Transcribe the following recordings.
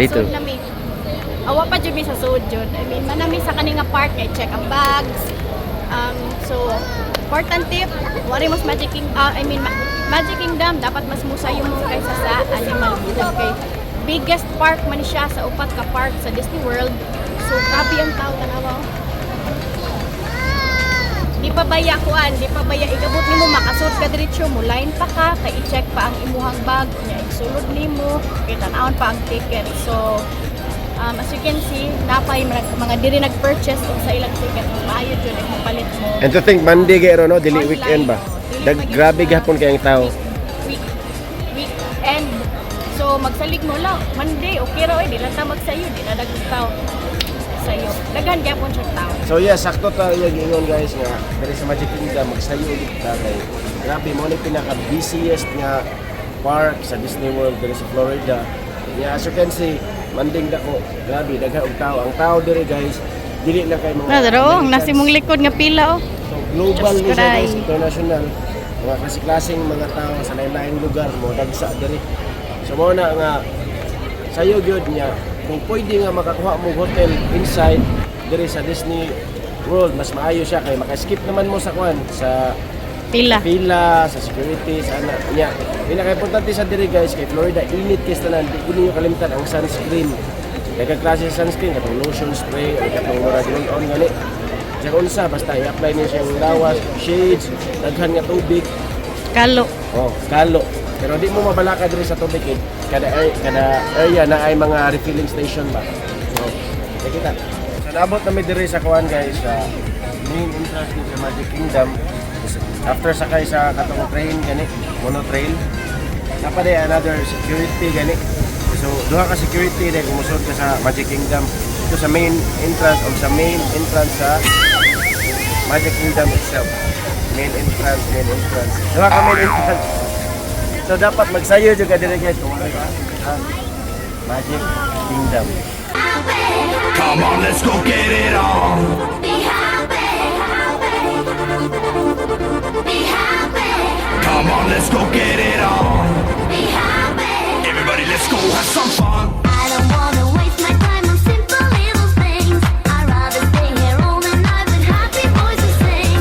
Dito. Sud nami. Awa pa jud mi sa sud jud. I mean, manami sa kaninga park kay check ang bags. So important tip, wari mas Magic Kingdom dapat mas musayo mo kaysa sa Animal Kingdom kay biggest park man siya sa upat ka park sa Disney World. So grabe ang tao tanawa. Di pa baya igabot nimo makasud ka diretso mo line pa ka kay i-check pa ang imuhang bag nya isulod nimo kay tan-awon pa ang ticket. So as you can see, napay mga diri nag-purchase sa ilang ticket. Maayo jud ang mapalit mo. And to think Monday gayro no, dili weekend ba. Grabe gahapon kay ang tao. Weekend. So magsalig mo lang Monday okay ra di lang ta magsayo di na dagdag tao sayo. Daghan gyapon siya tao. So yeah, sakto ta yung ingon guys nga diri sa Magic Kingdom magsayo ulit ta kay grabe mo ni pinaka busiest nga park sa Disney World diri sa Florida. Yeah, as you can see, manding dako, grabe daghan og tao. Ang tao diri guys, dili lang kay mga ang nasi mong likod nga pila oh. So global ni Just siya cry. guys, international. Mga klase-klaseng mga tao sa lain-laing lugar mo dagsa diri. So mo na nga sayo gyud niya kung pwede nga makakuha mo hotel inside diri sa Disney World, mas maayo siya kay maka-skip naman mo sa kwan sa Pila. sa security, sa ana niya. Pinaka-importante sa diri guys kay Florida init kay tanan, di niyo kalimutan ang sunscreen. Daghang klase sa sunscreen, katong lotion spray o katong mura on gani. Diyan unsa basta i-apply niyo siyang lawas, shades, daghan nga tubig. Kalo. Oh, kalo. Pero di mo mabalaka diri sa tubig eh. Kada area na ay mga refilling station ba. So, nakita. So naabot na mi diri sa kuan guys sa main entrance ni sa Magic Kingdom. After sakay sa katong train gani, monotrail. Napaday another security gani. So duha ka security dahil kumusod ka sa Magic Kingdom. Ito sa main entrance sa Magic Kingdom itself. Main entrance. Duha ka main entrance. So dapat magsayo juga diri guys kung ano ka. Magic Kingdom. Come on, let's go get it on. Be happy. Be happy. Come on, let's go get it on. Be happy. Everybody, let's go have some fun. I don't wanna waste my time on simple little things. I'd rather stay here all the night with happy voices sing.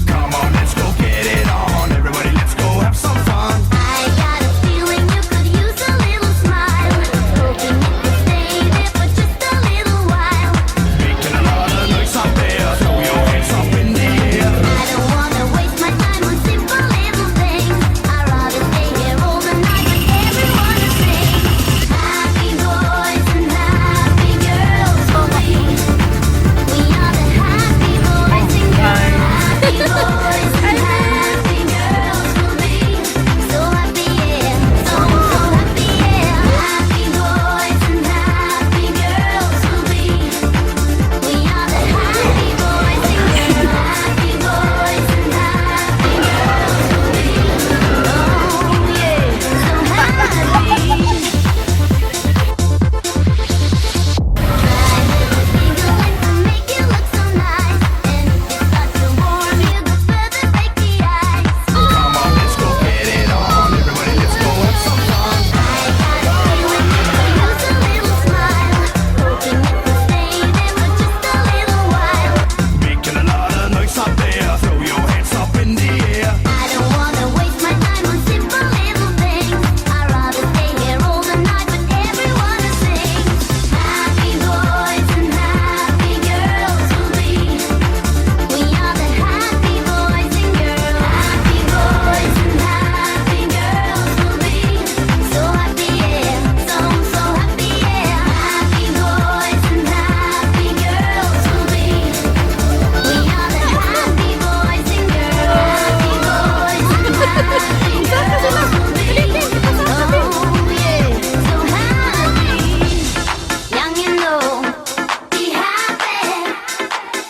Come on, let's go get it on. Everybody, let's go have some fun. I got a feeling you could use a little smile. Hoping you could stay there for just a little while. Making a lot of noise out there. Throw your hands up in the air. I don't wanna waste my time on simple little things. I'd rather stay here all the night with everyone to sing. Happy boys and happy girls will be. We are the happy boys and girls. Happy boys and happy girls will be. So happy, yeah. So happy, yeah. Happy boys and happy girls will be. We are the happy boys and girls. Happy boys and happy girls will be. Oh yeah, so happy. Make you look so nice, and it starts to warm you the further break the ice. Come on, let's go get it on. Everybody, let's go have some fun. I got a feeling you could use a little smile, hoping you could stay there for just a little while. Making a lot of noise out there. Throw your hands up in the air. I don't wanna waste my time on simple little things. I'd rather stay here all the night with everyone to sing. Happy boys and happy girls will be. We are the happy boys and girls. Happy boys and happy girls will be. So happy, yeah. So happy, yeah. Happy boys and happy girls will be. We are the happy boys and girls. Happy boys and happy girls will be. Oh yeah, so happy. Young and old, be happy.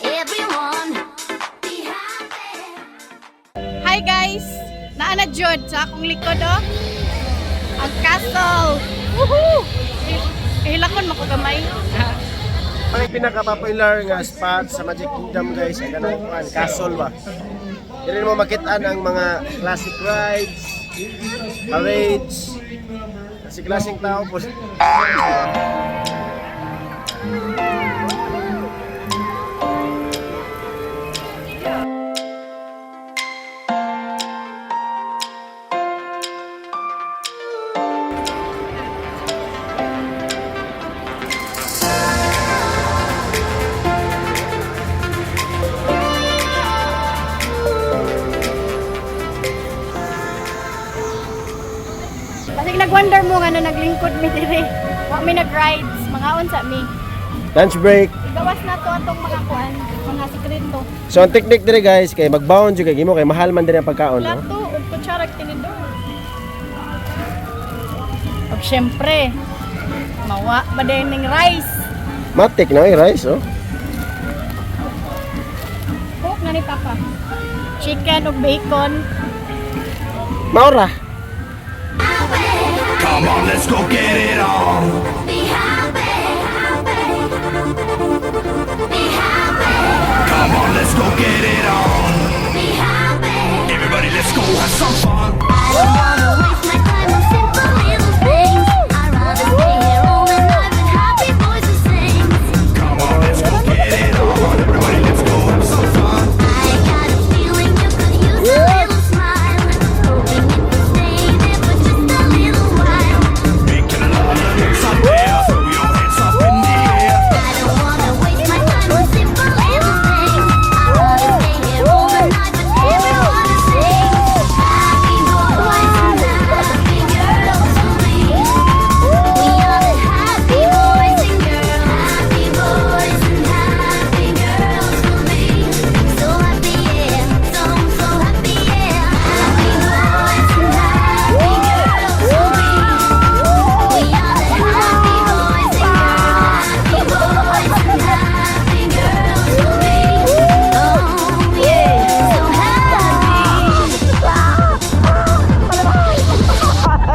Everyone, be happy. Hi guys! Naa na jud sa akong likod oh. Ang castle. Woohoo! Kahilakon mako gamay. Ang pinaka-popular nga spot sa Magic Kingdom guys ay kanang kuan, castle ba. Dili mo makitaan ang mga classic rides, parades, Klase-klaseng tao po. Kasi nag-wonder mo nga na naglingkod mi dire. Wa mi nag-rides, mga unsa mi. Lunch break. Gawas na to atong mga kuan, mga sikreto. So ang technique dire guys kay magbaon jud kay gimo kay mahal man dire ang pagkaon, no? Plato ug kutsara tinidor. Ug syempre, mawa ba din ning rice. Matik na yung rice, oh. Cook na ni Papa. Chicken ug bacon. Maura. Come on, let's go get it on. Be happy, be happy, Come on, let's go get it on. be happy. Everybody, let's go have some fun. I don't wanna waste my time on simple little things. I'd rather stay here all the night with happy voices sing. Come on, let's go get it on. Everybody, let's go have some fun. I got a feeling you could use a little smile. Hoping it would stay there for just a little while. Making a lot of noise out there. Throw your hands up in the air. I don't wanna waste my time on simple little things. I'd rather stay here all the night with everyone to sing. Happy boys and happy girls will be. We are the happy boys and girls. Happy boys and happy girls will be. So happy, yeah. So happy, yeah. Happy boys and happy girls will be. We are the happy boys and girls. Happy boys and happy girls will be. Oh yeah, so happy.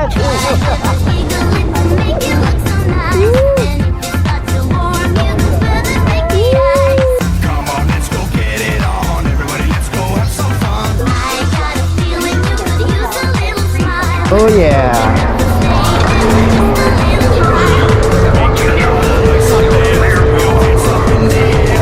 Take a lick to make it look so nice. And if it starts to warm, you can further break the ice. Come on, let's go get it on. Everybody, let's go have some fun. I got a feeling you could use a little smile. Oh yeah. Making a lot of noise out there. Throw your hands up in the air.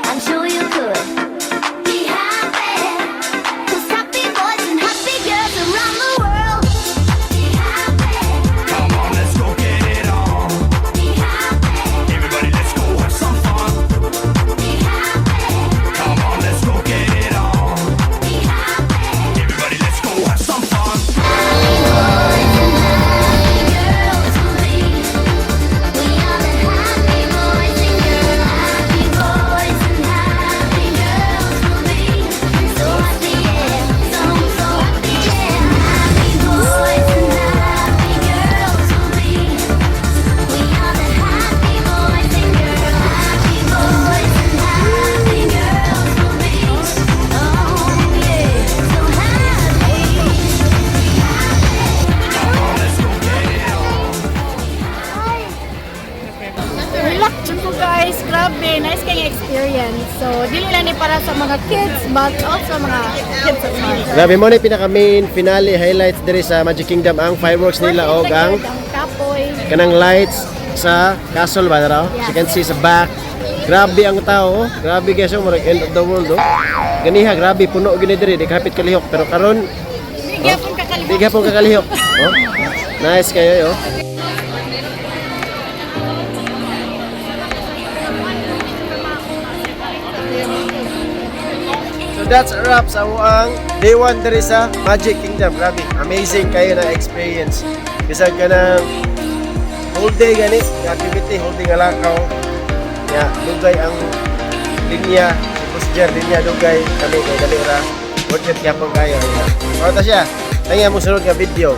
I'm sure you could be happy. 'Cause happy boys and happy girls around the world. Be happy, Come on, let's go get it on. be happy, Everybody, let's go have some fun. be happy, Come on, let's go get it on. be happy. Everybody, let's go have some fun. Happy boys and happy girls will be. We are the happy boys and girls. Happy boys and happy girls will be. So happy, yeah. So happy, yeah. Happy boys and happy girls will be. We are the happy boys and girls. Happy boys and happy girls will be. Oh yeah, so happy. Relax dyan po guys, grabe, nice kayong experience. So, dili lang ni para sa mga kids, but also mga kids as well. Grabe mo na yung pinaka main finale highlights dire sa Magic Kingdom ang fireworks nila og ang kapoy. kanang lights sa castle ba raw? Yes. You can see sa back. Grabe ang tao, oh. Grabe guys, oh, murag end of the world, oh. Ganiha, grabe puno gini dire, di kapit kalihok pero karon Bigyan pong kakalimutan. di gyapon kakalihok. Oh. Nice kayo, oh. So that's a wrap sa ang day 1 diri sa Magic Kingdom. Grabe, amazing kayo na experience. Bisag ka ng whole day gani, nga activity, whole day nga lakaw. Nga, dugay ang linya, si Kusjer, linya dugay, kami kay Dalira. Worth it kaya pang kaya. Kaya siya, tanya mo sunod nga video.